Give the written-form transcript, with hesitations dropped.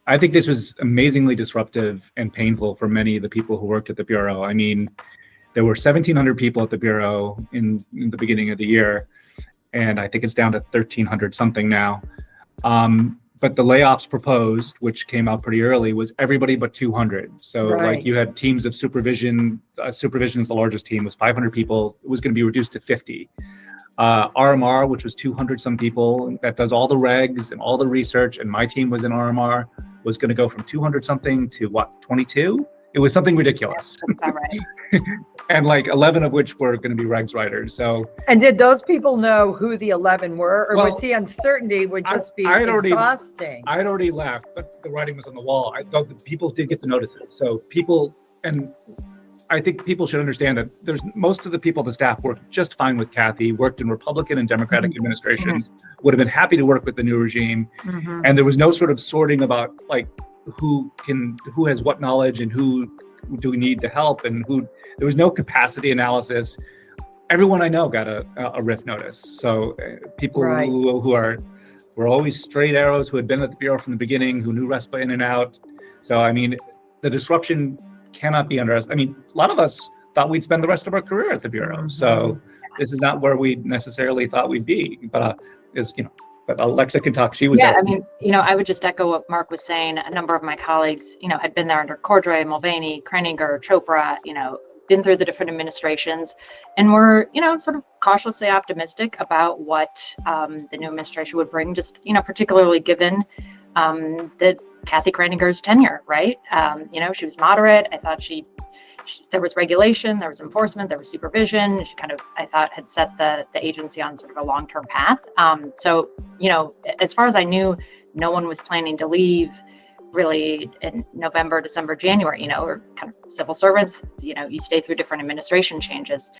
I think this was amazingly disruptive and painful for many of the people who worked at the Bureau. I mean, there were 1,700 people at the Bureau in the beginning of the year, and I think it's down to 1,300 something now. But the layoffs proposed, which came out pretty early, was everybody but 200. So like you had teams of supervision. Supervision is the largest team, was 500 people. It was going to be reduced to 50. RMR, which was 200 some people, that does all the regs and all the research, and my team was in RMR, was going to go from 200 something to what, 22? It was something ridiculous. Yeah, that's not right. And like 11 of which were going to be regs writers. So. And did those people know who the 11 were, or was the uncertainty would just be exhausting? I had already left, but the writing was on the wall. I thought the people did get the notices. So people, and I think people should understand that there's most of the people, the staff worked just fine with Kathy, worked in Republican and Democratic administrations, would have been happy to work with the new regime. And there was no sort of sorting about like who has what knowledge and who do we need to help, and there was no capacity analysis. Everyone I know got a RIF notice. So people who were always straight arrows, who had been at the Bureau from the beginning, who knew RESPA in and out. So, I mean, the disruption cannot be underestimated. I mean, a lot of us thought we'd spend the rest of our career at the Bureau. So this is not where we necessarily thought we'd be, but but Alexa can talk. She was there. I mean, I would just echo what Mark was saying. A number of my colleagues, had been there under Cordray, Mulvaney, Kreininger, Chopra, been through the different administrations, and were, sort of cautiously optimistic about what the new administration would bring, just, particularly given the Kathy Kreininger's tenure, right? She was moderate. I thought there was regulation, there was enforcement, there was supervision. She kind of, I thought, had set the agency on sort of a long-term path. So, as far as I knew, no one was planning to leave really in November, December, January, or kind of civil servants, you stay through different administration changes.